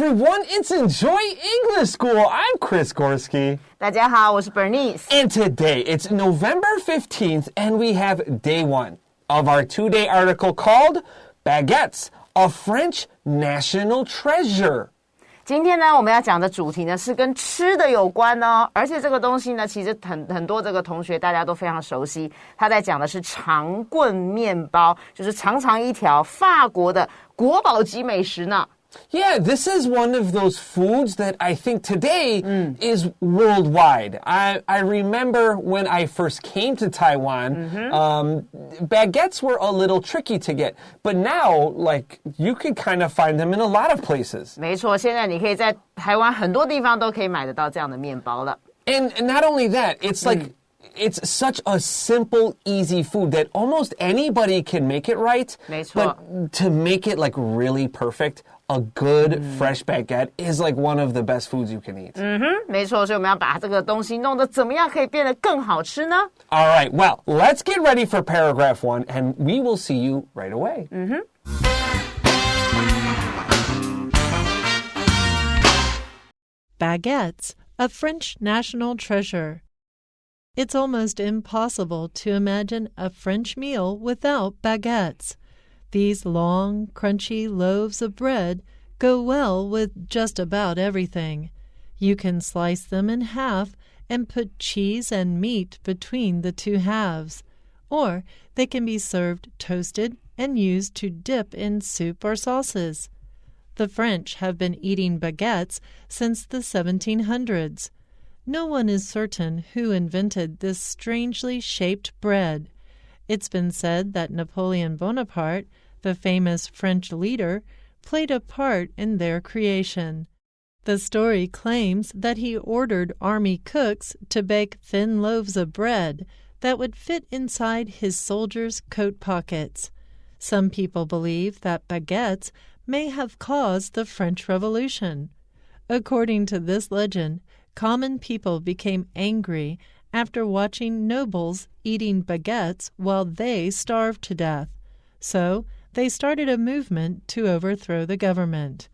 everyone, it's Enjoy English School. I'm Chris Gorski. 大家好，我是 Bernice. And today, it's November 15th, and we have day one of our two-day article called Baguettes, a French National Treasure. 今天呢，我们要讲的主题呢是跟吃的有关哦，而且这个东西呢，其实很多这个同学大家都非常熟悉。他在讲的是长棍面包，就是长长一条法国的国宝级美食呢。Yeah, this is one of those foods that I think today is worldwide. I remember when I first came to Taiwan, baguettes were a little tricky to get. But now, like, you can kind of find them in a lot of places. 没错，现在你可以在台湾很多地方都可以买得到这样的面包了。And not only that, it's like... It's such a simple, easy food that almost anybody can make it right. 没错。 But to make it like really perfect, a good fresh baguette is like one of the best foods you can eat. 没错，所以我们要把这个东西弄得怎么样可以变得更好吃呢？ All right, well, let's get ready for paragraph 1, and we will see you right away. Baguettes, a French national treasure. It's almost impossible to imagine a French meal without baguettes. These long, crunchy loaves of bread go well with just about everything. You can slice them in half and put cheese and meat between the two halves, or they can be served toasted and used to dip in soup or sauces. The French have been eating baguettes since the 1700s. No one is certain who invented this strangely shaped bread. It's been said that Napoleon Bonaparte, the famous French leader, played a part in their creation. The story claims that he ordered army cooks to bake thin loaves of bread that would fit inside his soldiers' coat pockets. Some people believe that baguettes may have caused the French Revolution. According to this legend, common people became angry after watching nobles eating baguettes while they starved to death. So they started a movement to overthrow the government.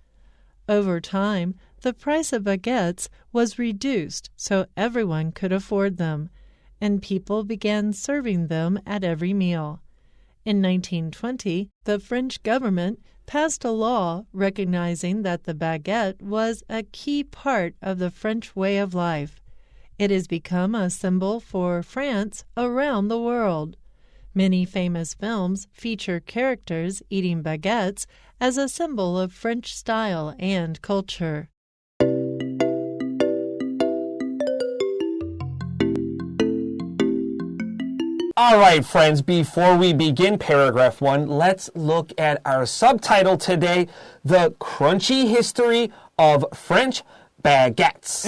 Over time, the price of baguettes was reduced so everyone could afford them, and people began serving them at every meal. In 1920, the French government passed a law recognizing that the baguette was a key part of the French way of life. It has become a symbol for France around the world. Many famous films feature characters eating baguettes as a symbol of French style and culture. All right, friends, before we begin paragraph 1, let's look at our subtitle today, The Crunchy History of French Baguettes.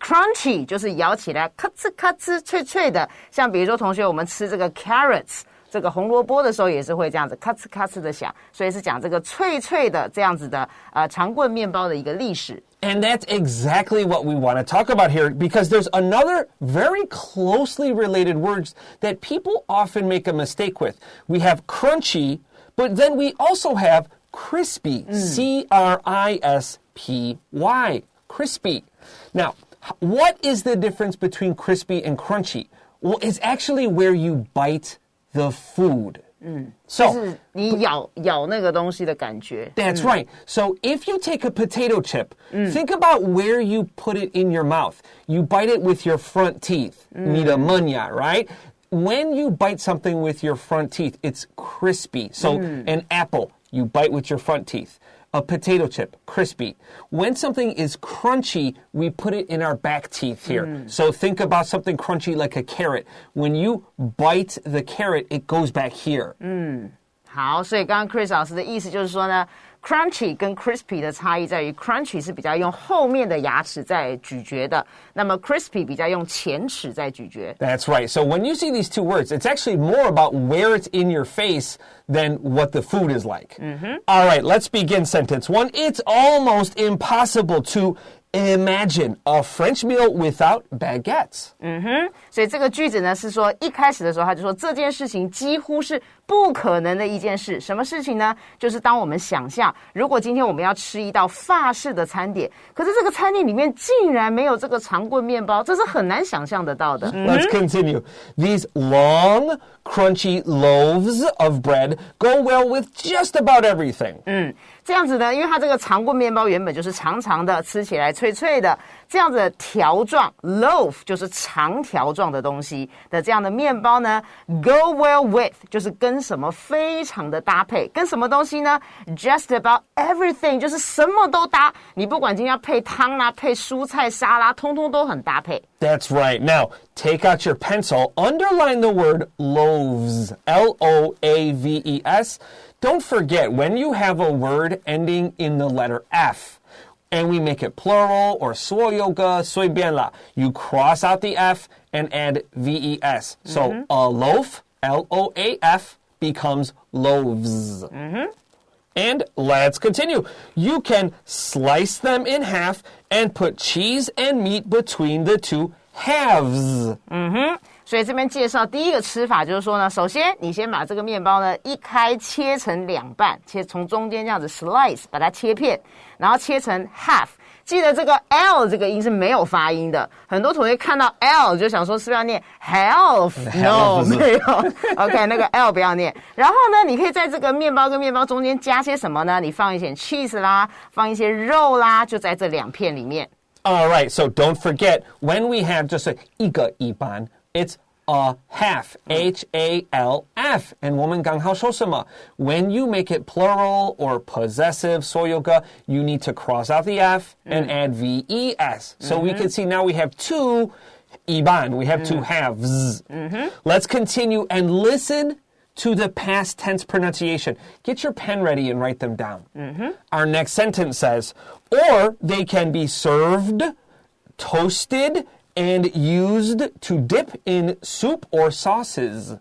Crunchy 就是咬起来咔哧咔哧脆脆的，像比如说同学我们吃这个 carrots 这个红萝卜的时候也是会这样子咔哧咔哧的响，所以是讲这个脆脆的这样子的长棍面包的一个历史。And that's exactly what we want to talk about here because there's another very closely related words that people often make a mistake with. We have crunchy, but then we also have crispy, C-R-I-S-P-Y, crispy. Now, what is the difference between crispy and crunchy? Well, it's actually where you bite the food. 就是你咬那个东西的感觉。That's right. So if you take a potato chip, think about where you put it in your mouth. You bite it with your front teeth. 你的门牙, right? When you bite something with your front teeth, it's crispy. So an apple, you bite with your front teeth. A potato chip, crispy. When something is crunchy, we put it in our back teeth here. So think about something crunchy like a carrot. When you bite the carrot, it goes back here. 好，所以刚刚 Chris 老师的意思就是说呢 ，crunchy 跟 crispy 的差异在于 ，crunchy 是比较用后面的牙齿在咀嚼的，那么 crispy 比较用前齿在咀嚼。That's right. So when you see these two words, it's actually more about where it's in your face than what the food is like. All right, let's begin sentence 1. It's almost impossible to Imagine a French meal without baguettes. 所以这个句子呢是说，一开始的时候他就说这件事情几乎是不可能的一件事。什么事情呢？就是当我们想象，如果今天我们要吃一道法式的餐点，可是这个餐点里面竟然没有这个长棍面包，这是很难想象得到的。Let's continue. These long, crunchy loaves of bread go well with just about everything. 这样子呢，因为它这个长棍面包原本就是长长的，吃起来脆脆的，这样子的条状 loaf 就是长条状的东西的这样的面包呢 go well with 就是跟什么非常的搭配，跟什么东西呢 just about everything 就是什么都搭，你不管今天要配汤啦，配蔬菜沙拉，通通都很搭配。That's right. Now, take out your pencil, underline the word loaves, L-O-A-V-E-S. Don't forget, when you have a word ending in the letter F, and we make it plural or 所有个随便啦, you cross out the F and add V-E-S. So a loaf, L-O-A-F, becomes loaves. And let's continue. You can slice them in half and put cheese and meat between the two halves. 所以这边介绍第一个吃法就是说呢，首先你先把这个面包呢一开切成两半，从中间这样子 slice 把它切片，然后切成 half。记得这个 L 这个音是没有发音的，很多同学看到 L 就想说是不是要念 health？No， 没有。OK， 那个 L 不要念。然后呢，你可以在这个面包跟面包中间加些什么呢？你放一些 cheese 啦，放一些肉啦，就在这两片里面。All right, so don't forget, when we have just 一个一半, it's a half, H-A-L-F. And 我们刚好说什么? When you make it plural or possessive, 所有个, you need to cross out the F and add V-E-S. So we can see now we have two 一半, we have two halves. Let's continue and listen to the past tense pronunciation. Get your pen ready and write them down. Our next sentence says, or they can be served, toasted, and used to dip in soup or sauces.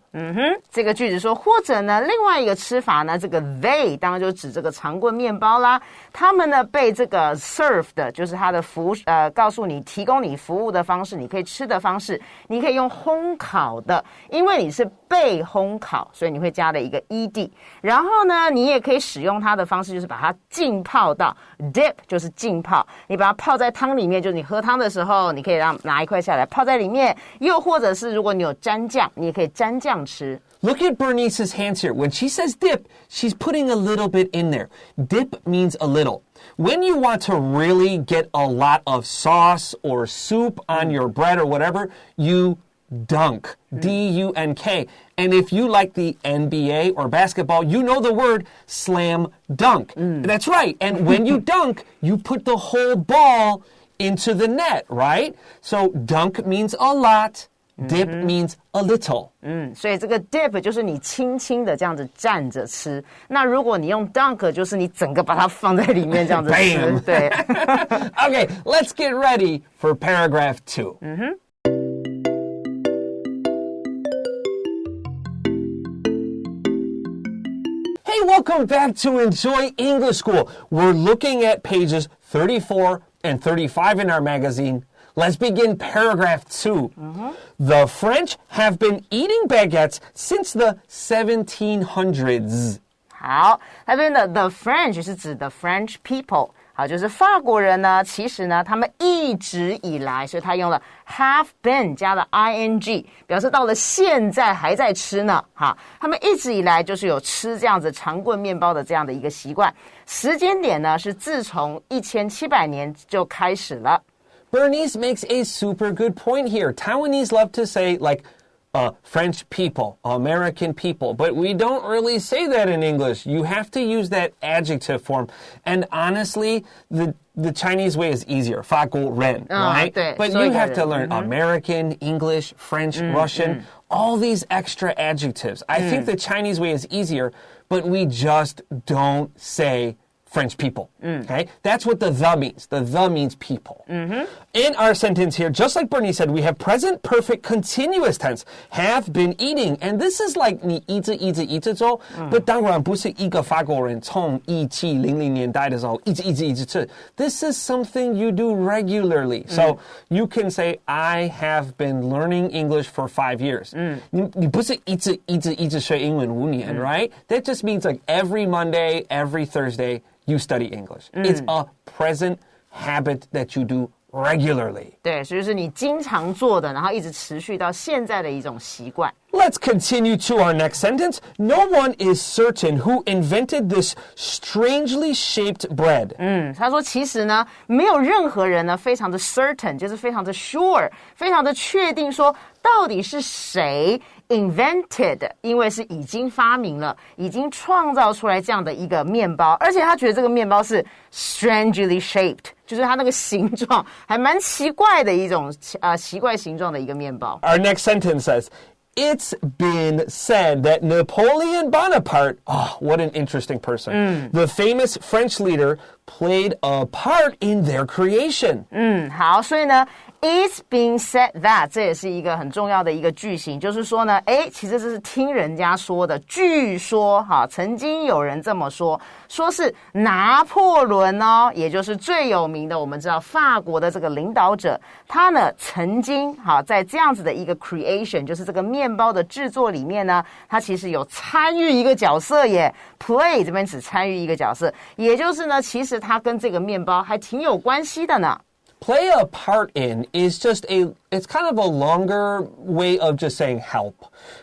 这个句子说，或者呢，另外一个吃法呢，这个 they 当然就指这个长棍面包啦。他们呢被这个 served， 就是它的告诉你提供你服务的方式，你可以吃的方式，你可以用烘烤的，因为你是被烘烤，所以你会加了一个 ed。然后呢，你也可以使用它的方式，就是把它浸泡到 dip， 就是浸泡，你把它泡在汤里面，就是你喝汤的时候，你可以拿一块下来泡在里面，又或者是如果你有沾酱，你也可以沾酱吃。Look at Bernice's hands here. When she says dip, she's putting a little bit in there. Dip means a little. When you want to really get a lot of sauce or soup on your bread or whatever, you dunk. D-U-N-K. And if you like the NBA or basketball, you know the word slam dunk. That's right. And when you dunk, you put the whole ball into the net, right? So dunk means a lot. Dip means a little. 所以这个 dip 就是你轻轻的这样子蘸着吃。那如果你用 dunk， 就是你整个把它放在里面这样子吃。对。Okay, let's get ready for paragraph 2. Hey, welcome back to Enjoy English School. We're looking at pages 34 and 35 in our magazine. Let's begin paragraph 2. The French have been eating baguettes since the 1700s. 好，那边的 the French 是指 the French people。好，就是法国人呢，其实呢，他们一直以来，所以他用了 have been 加了 ing， 表示到了现在还在吃呢。哈，他们一直以来就是有吃这样子长棍面包的这样的一个习惯。时间点呢，是自从1700年就开始了。Bernice makes a super good point here. Taiwanese love to say, like, French people, American people, but we don't really say that in English. You have to use that adjective form. And honestly, the Chinese way is easier. 法国人, right? 对, but you have to learn American, English, French, Russian, all these extra adjectives. I think the Chinese way is easier, but we just don't say French people. Okay? That's what the means. The means people. In our sentence here, just like Bernice said, we have present perfect continuous tense, have been eating. And this is like 你一直做 but 当然不是一个法国人从1700年代的时候一直吃 This is something you do regularly. So you can say, I have been learning English for 5 years. 你不是一直学英文5年 right? That just means like every Monday, every Thursday, you study English. It's a present habit that you do regularly. 对，所以就是你经常做的，然后一直持续到现在的一种习惯。Let's continue to our next sentence. No one is certain who invented this strangely shaped bread. 他说其实呢，没有任何人呢非常的 certain， 就是非常的 sure， 非常的确定说到底是谁 invented， 因为是已经发明了，已经创造出来这样的一个面包，而且他觉得这个面包是 strangely shaped， 就是它那个形状还蛮奇怪的一种奇怪形状的一个面包。Our next sentence says,It's been said that Napoleon Bonaparte, what an interesting person, the famous French leader, played a part in their creation. 好，所以呢 It's been said that 这也是一个很重要的一个句型，就是说呢，其实这是听人家说的，据说曾经有人这么说，说是拿破仑哦，也就是最有名的，我们知道法国的这个领导者，他呢曾经在这样子的一个 creation， 就是这个面包的制作里面呢，他其实有参与一个角色耶 ，play 这边只参与一个角色，也就是呢，其实他跟这个面包还挺有关系的呢。Play a part in is it's kind of a longer way of just saying help.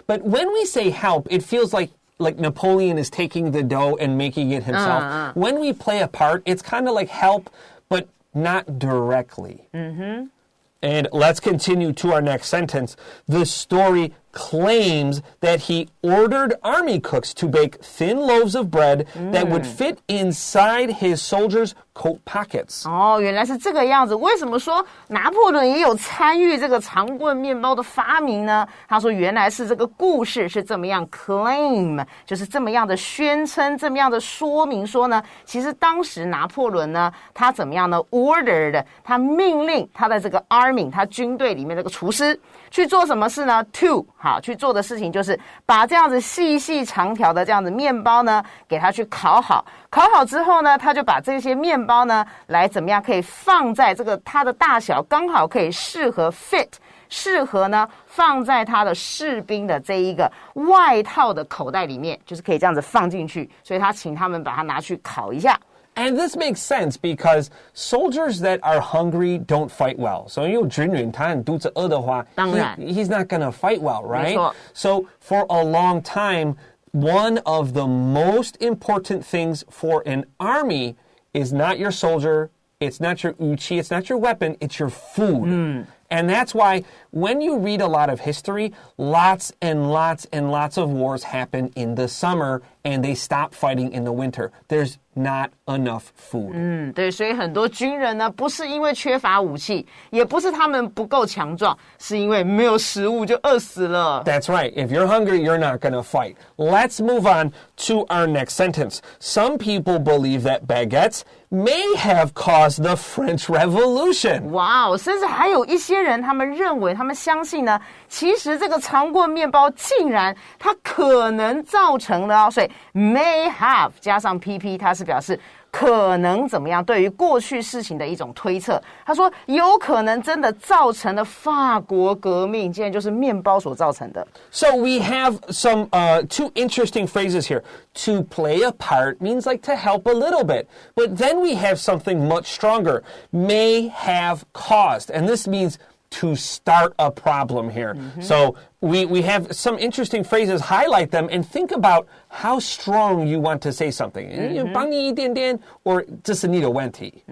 But when we say help, it feels like Napoleon is taking the dough and making it himself. When we play a part, it's kind of like help, but not directly. And let's continue to our next sentence. The story claims that he ordered army cooks to bake thin loaves of bread that would fit inside his soldiers' coat pockets. 原来是这个样子。为什么说拿破仑也有参与这个长棍面包的发明呢？他说原来是这个故事是这么样 claim， 就是这么样的宣称，这么样的说明说呢，其实当时拿破仑呢，他怎么样呢 ordered， 他命令他的这个 army， 他军队里面这个厨师去做什么事呢 ？to 去做的事情就是把这样子细细长条的这样子面包呢，给它去烤好。烤好之后呢，他就把这些面包呢，来怎么样可以放在这个它的大小刚好可以适合 fit， 适合呢放在他的士兵的这一个外套的口袋里面，就是可以这样子放进去。所以他请他们把它拿去烤一下。And this makes sense because soldiers that are hungry don't fight well. So 有军人他很肚子饿的话，当然 he's not going to fight well, right? 没错。 So for a long time, one of the most important things for an army is not your soldier, it's not your uchi, it's not your weapon, it's your food. And that's why when you read a lot of history, lots and lots and lots of wars happen in the summer and they stop fighting in the winter. There's not enough food. 对，所以很多军人呢，不是因为缺乏武器，也不是他们不够强壮，是因为没有食物就饿死了。That's right. If you're hungry, you're not going to fight. Let's move on to our next sentence. Some people believe that baguettes may have caused the French Revolution. 哇，甚至还有一些人，他们认为，他们相信呢，其实这个长棍面包竟然它可能造成了，所以 may have 加上 pp， 它是表示可能怎么样？对于过去事情的一种推测。他说有可能真的造成了法国革命，竟然就是面包所造成的。So we have some two interesting phrases here. To play a part means like to help a little bit. But then we have something much stronger. May have caused. And this means to start a problem here. So we have some interesting phrases, highlight them, and think about how strong you want to say something. 帮你一点点 or 这是你的问题.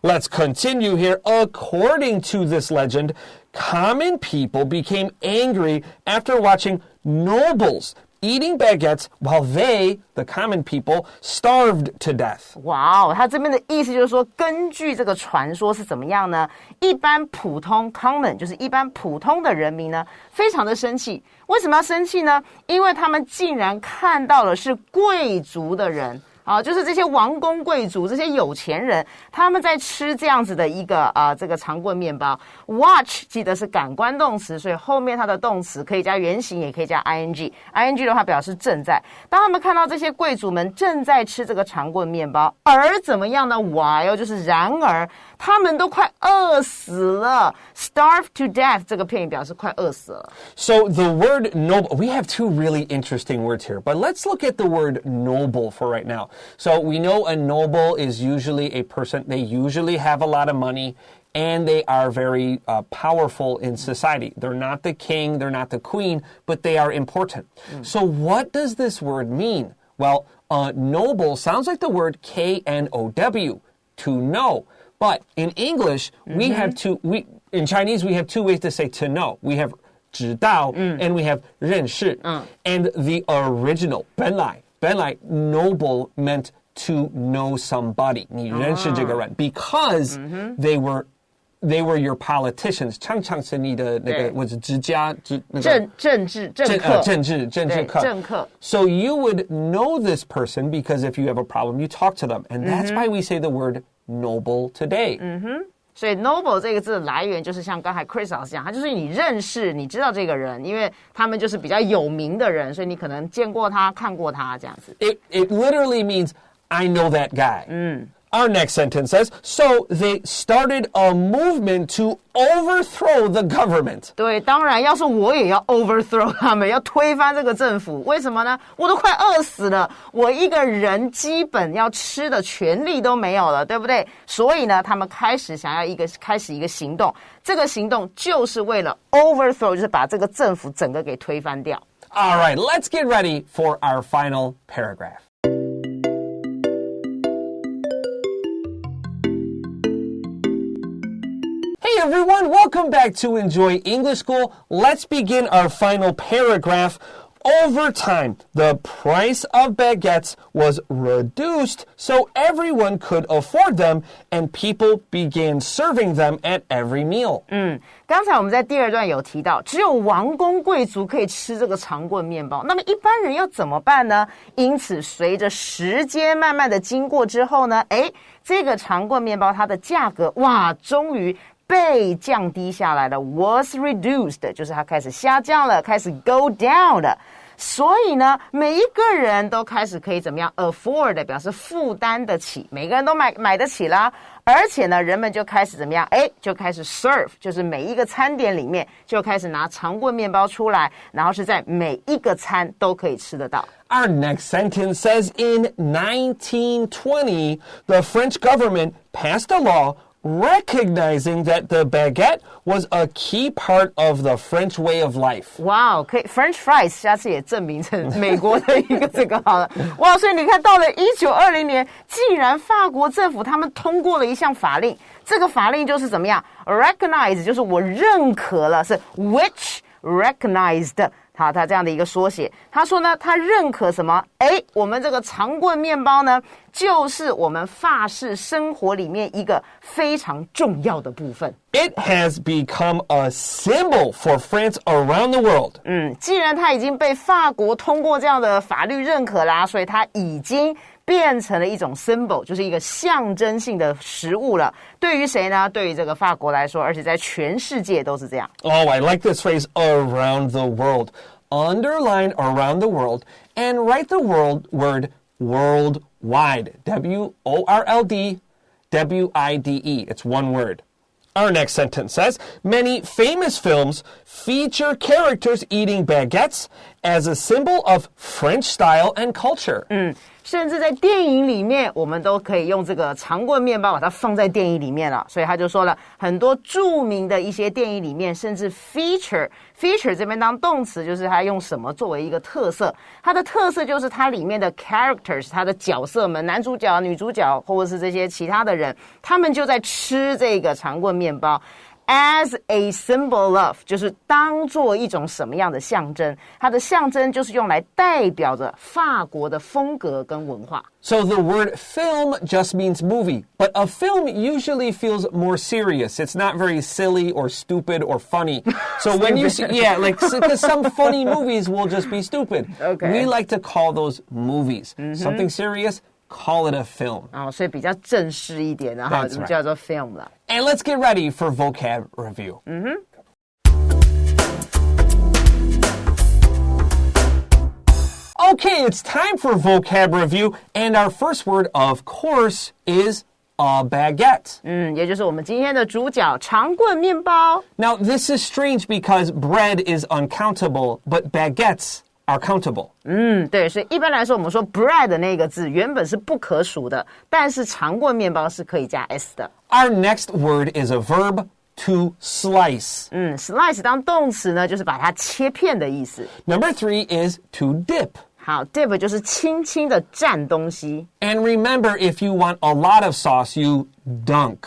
Let's continue here. According to this legend, common people became angry after watching nobles eating baguettes while they, the common people, starved to death. 哇哦，他这边的意思就是说，根据这个传说是怎么样呢？一般普通 common 就是一般普通的人民呢，非常的生气。为什么要生气呢？因为他们竟然看到了是贵族的人。就是这些王公贵族、这些有钱人，他们在吃这样子的一个这个长棍面包。Watch 记得是感官动词，所以后面它的动词可以加原形，也可以加 ing。ing 的话表示正在。当他们看到这些贵族们正在吃这个长棍面包，而怎么样呢 ？While 就是然而，他们都快饿死了 ，starve to death 这个片语表示快饿死了。So the word noble, we have two really interesting words here, but let's look at the word noble for right now. So we know a noble is usually a person, they usually have a lot of money, and they are very powerful in society. They're not the king, they're not the queen, but they are important. So what does this word mean? Well, noble sounds like the word K-N-O-W, to know. But in English, we have in Chinese, we have two ways to say to know. We have 知道 and we have 认识. And the original, 本来 noble meant to know somebody. 你认识这个人 because they were your politicians. 常常是你的那个 was 政客. So you would know this person because if you have a problem, you talk to them. And that's why we say the word noble today. 所以 noble 这个字的来源就是像刚才 Chris 老师讲，他就是你认识、你知道这个人，因为他们就是比较有名的人，所以你可能见过他、看过他这样子。It literally means I know that guy. Our next sentence says, so they started a movement to overthrow the government. 对，当然要是我也要 overthrow 他们，要推翻这个政府。为什么呢？我都快饿死了，我一个人基本要吃的权利都没有了，对不对？所以呢，他们想要开始一个行动，这个行动就是为了 overthrow， 就是把这个政府整个给推翻掉。All right, let's get ready for our final paragraph. Hey everyone, welcome back to Enjoy English School. Let's begin our final paragraph. Over time, the price of baguettes was reduced so everyone could afford them, and people began serving them at every meal. 刚才我们在第二段有提到，只有王公贵族可以吃这个长棍面包，那么一般人要怎么办呢？因此，随着时间慢慢的经过之后呢，这个长棍面包它的价格，终于被降低下来了 was reduced 就是它开始下降了，开始 go down 了。所以呢，每一个人都开始可以怎么样 afford 表示负担得起，每个人都买得起啦。而且呢，人们就开始怎么样？就开始 serve， 就是每一个餐点里面就开始拿长棍面包出来，然后是在每一个餐都可以吃得到。Our next sentence says, in 1920, the French government passed a law recognizing that the baguette was a key part of the French way of life. 哇，可以 French fries 下次也证明成美国的一个这个好了。哇，所以你看到了1920年，竟然法国政府他们通过了一项法令，这个法令就是怎么样 ？recognize 就是我认可了，是 which recognized。好，他这样的一个缩写，他说呢，他认可什么？我们这个长棍面包呢，就是我们法式生活里面一个非常重要的部分。It has become a symbol for France around the world. 既然它已经被法国通过这样的法律认可啦，所以它已经变成了一种 symbol， 就是一个象征性的食物了。对于谁呢？对于这个法国来说，而且在全世界都是这样。Oh, I like this phrase, around the world. Underline around the world and write the word worldwide. W-O-R-L-D W-I-D-E. It's one word. Our next sentence says, many famous films feature characters eating baguettes as a symbol of French style and culture. 甚至在电影里面，我们都可以用这个长棍面包把它放在电影里面了。所以他就说了，很多著名的一些电影里面，甚至 feature 这边当动词，就是它用什么作为一个特色。它的特色就是它里面的 characters， 它的角色们，男主角、女主角，或者是这些其他的人，他们就在吃这个长棍面包。As a symbol of 就是当做一种什么样的象征，它的象征就是用来代表着法国的风格跟文化。So the word film just means movie, but a film usually feels more serious. It's not very silly or stupid or funny. So when you see, because some funny movies will just be stupid. Okay. We like to call those movies. Something serious, call it a film. 所以比较正式一点的哈，就叫做 film 了。And let's get ready for vocab review. Okay, it's time for vocab review, and our first word, of course, is a baguette. 也就是我们今天的主角长棍面包。Now, this is strange because bread is uncountable, but baguettes are countable. 对，所以一般来说，我们说 bread 那个字原本是不可数的，但是长棍面包是可以加 s 的。Our next word is a verb, to slice. Slice 当动词呢，就是把它切片的意思。Number 3 is to dip. 好 ，dip 就是轻轻的蘸东西。And remember, if you want a lot of sauce, you dunk.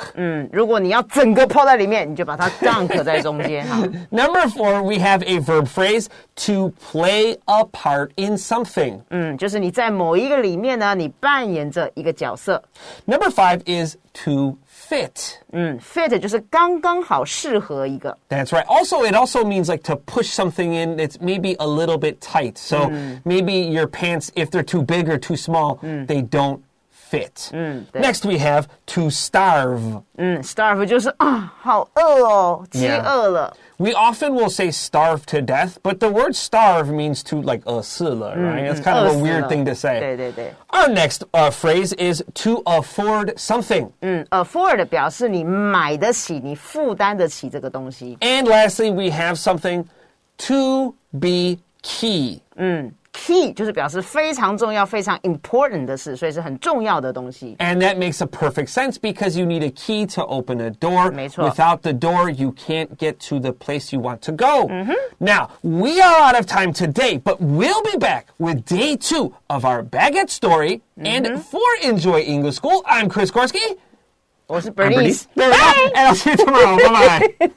如果你要整个泡在里面，你就把它 dunk 在中间。好 Number 4, we have a verb phrase, to play a part in something. 就是你在某一个里面呢，你扮演着一个角色。Number 5 is to fit. Fit 就是刚刚好适合一个。That's right. It also means like to push something in that's maybe a little bit tight. So maybe your pants, if they're too big or too small, they don't fit. Next we have to starve. Starve 就是好饿哦，饥饿了。We often will say starve to death, but the word starve means to like 饿死了, right? It's kind of a weird thing to say. 对。Our next phrase is to afford something. Afford 表示你买得起，你负担得起这个东西。And lastly, we have something to be key. Key 就是表示非常重要、非常 important 的事，所以是很重要的东西。And that makes a perfect sense because you need a key to open a door. 没错。Without the door, you can't get to the place you want to go. Now, we are out of time today, but we'll be back with day 2 of our Baguette story. And for Enjoy English School, I'm Chris Gorski. 我是 Bernice. There we go. And I'll see you tomorrow. Bye-bye.